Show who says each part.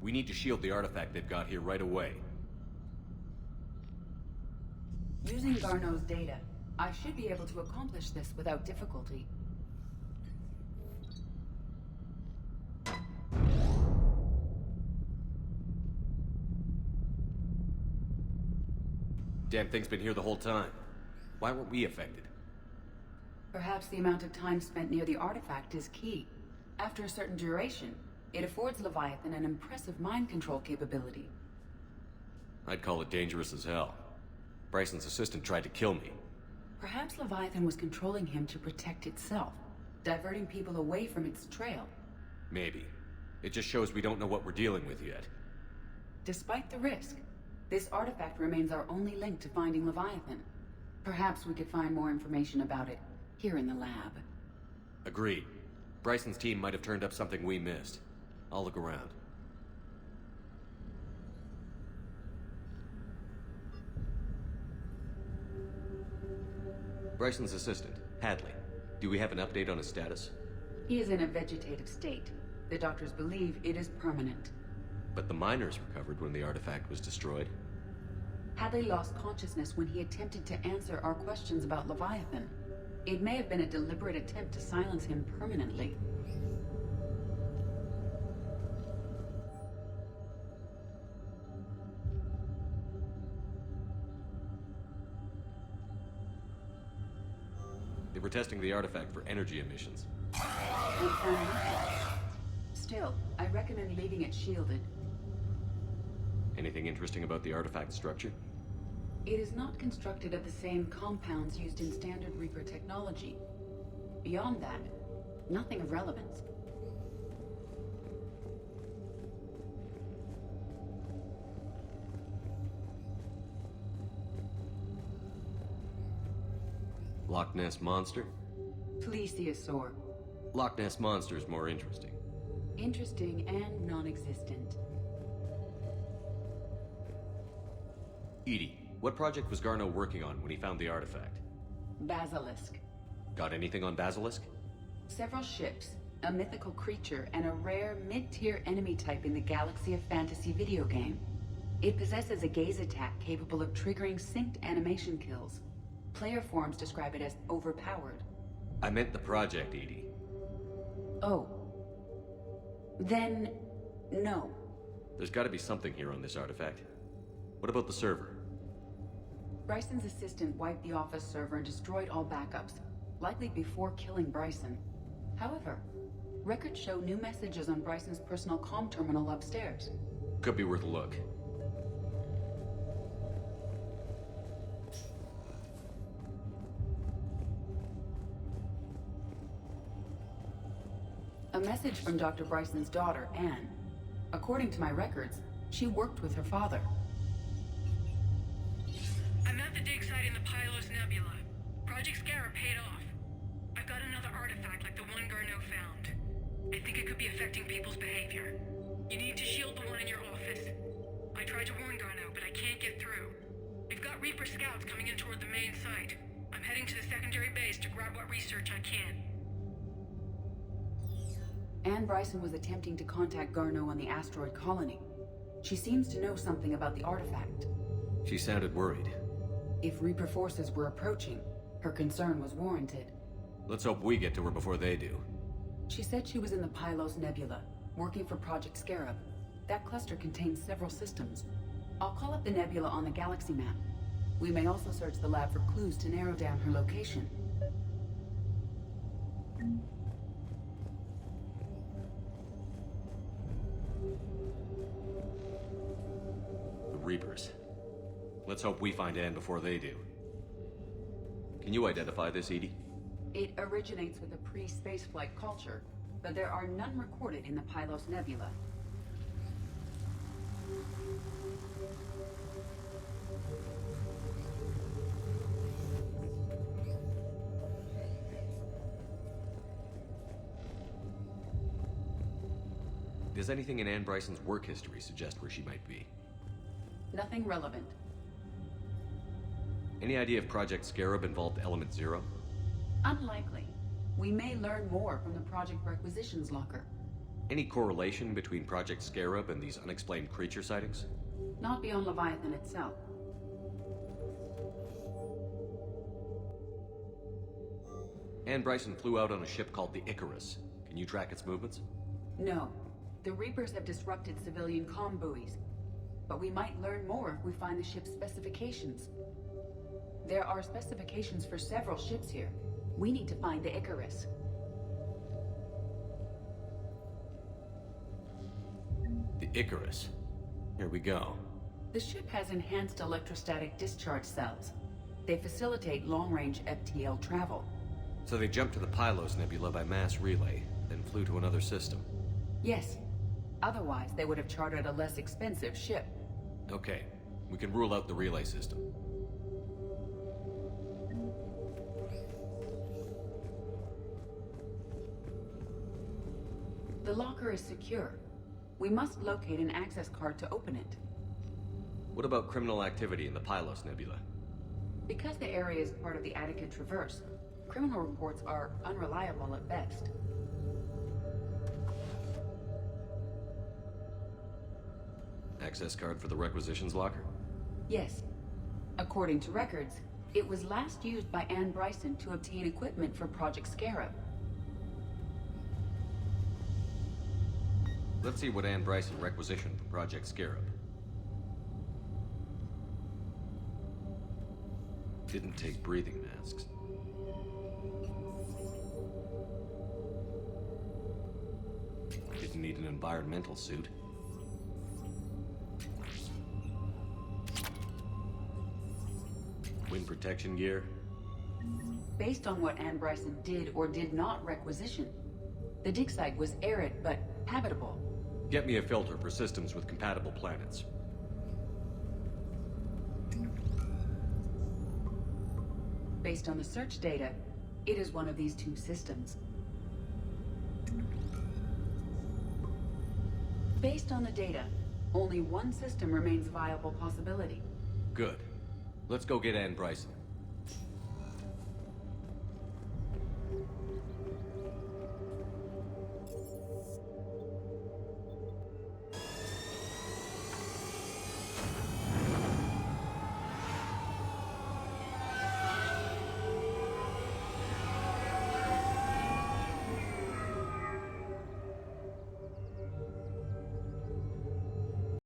Speaker 1: We need to shield the artifact they've got here right away.
Speaker 2: Using Garneau's data, I should be able to accomplish this without difficulty.
Speaker 1: Damn thing's been here the whole time. Why weren't we affected?
Speaker 2: Perhaps the amount of time spent near the artifact is key. After a certain duration, it affords Leviathan an impressive mind control capability.
Speaker 1: I'd call it dangerous as hell. Bryson's assistant tried to kill me.
Speaker 2: Perhaps Leviathan was controlling him to protect itself, diverting people away from its trail.
Speaker 1: Maybe. It just shows we don't know what we're dealing with yet.
Speaker 2: Despite the risk, this artifact remains our only link to finding Leviathan. Perhaps we could find more information about it here in the lab.
Speaker 1: Agreed. Bryson's team might have turned up something we missed. I'll look around. Bryson's assistant, Hadley. Do we have an update on his status?
Speaker 2: He is in a vegetative state. The doctors believe it is permanent.
Speaker 1: But the miners recovered when the artifact was destroyed.
Speaker 2: Hadley lost consciousness when he attempted to answer our questions about Leviathan. It may have been a deliberate attempt to silence him permanently.
Speaker 1: They were testing the artifact for energy emissions.
Speaker 2: And found nothing. Still, I recommend leaving it shielded.
Speaker 1: Anything interesting about the artifact structure?
Speaker 2: It is not constructed of the same compounds used in standard Reaper technology. Beyond that, nothing of relevance.
Speaker 1: Loch Ness Monster?
Speaker 2: Plesiosaur.
Speaker 1: Loch Ness Monster is more interesting.
Speaker 2: Interesting and non-existent.
Speaker 1: Edie, what project was Garneau working on when he found the artifact?
Speaker 2: Basilisk.
Speaker 1: Got anything on Basilisk?
Speaker 2: Several ships, a mythical creature, and a rare mid-tier enemy type in the Galaxy of Fantasy video game. It possesses a gaze attack capable of triggering synced animation kills. Player forums describe it as overpowered.
Speaker 1: I meant the project, Edie.
Speaker 2: Oh. Then, no.
Speaker 1: There's gotta be something here on this artifact. What about the server?
Speaker 2: Bryson's assistant wiped the office server and destroyed all backups, likely before killing Bryson. However, records show new messages on Bryson's personal comm terminal upstairs.
Speaker 1: Could be worth a look.
Speaker 2: A message from Dr. Bryson's daughter, Anne. According to my records, she worked with her father.
Speaker 3: I'm at the dig site in the Pylos Nebula. Project Scarab paid off. I've got another artifact like the one Garneau found. I think it could be affecting people's behavior. You need to shield the one in your office. I tried to warn Garneau, but I can't get through. We've got Reaper scouts coming in toward the main site. I'm heading to the secondary base to grab what research I can.
Speaker 2: Anne Bryson was attempting to contact Garneau on the asteroid colony. She seems to know something about the artifact.
Speaker 1: She sounded worried.
Speaker 2: If Reaper forces were approaching, her concern was warranted.
Speaker 1: Let's hope we get to her before they do.
Speaker 2: She said she was in the Pylos Nebula, working for Project Scarab. That cluster contains several systems. I'll call up the nebula on the galaxy map. We may also search the lab for clues to narrow down her location.
Speaker 1: The Reapers. Let's hope we find Anne before they do. Can you identify this, Edie?
Speaker 2: It originates with a pre-spaceflight culture, but there are none recorded in the Pylos Nebula.
Speaker 1: Does anything in Anne Bryson's work history suggest where she might be?
Speaker 2: Nothing relevant.
Speaker 1: Any idea if Project Scarab involved Element Zero?
Speaker 2: Unlikely. We may learn more from the project requisitions locker.
Speaker 1: Any correlation between Project Scarab and these unexplained creature sightings?
Speaker 2: Not beyond Leviathan itself.
Speaker 1: Ann Bryson flew out on a ship called the Icarus. Can you track its movements?
Speaker 2: No. The Reapers have disrupted civilian comm buoys. But we might learn more if we find the ship's specifications. There are specifications for several ships here. We need to find the Icarus.
Speaker 1: The Icarus. Here we go.
Speaker 2: The ship has enhanced electrostatic discharge cells. They facilitate long-range FTL travel.
Speaker 1: So they jumped to the Pylos Nebula by mass relay, then flew to another system.
Speaker 2: Yes. Otherwise, they would have chartered a less expensive ship.
Speaker 1: Okay, we can rule out the relay system.
Speaker 2: The locker is secure. We must locate an access card to open it.
Speaker 1: What about criminal activity in the Pylos Nebula?
Speaker 2: Because the area is part of the Attica Traverse, criminal reports are unreliable at best.
Speaker 1: Access card for the requisitions locker?
Speaker 2: Yes. According to records, it was last used by Ann Bryson to obtain equipment for Project Scarab.
Speaker 1: Let's see what Ann Bryson requisitioned for Project Scarab. Didn't take breathing masks. Didn't need an environmental suit. Wind protection gear.
Speaker 2: Based on what Ann Bryson did or did not requisition, the dig site was arid but habitable.
Speaker 1: Get me a filter for systems with compatible planets.
Speaker 2: Based on the search data, it is one of these two systems. Based on the data, only one system remains a viable possibility.
Speaker 1: Good. Let's go get Ann Bryson.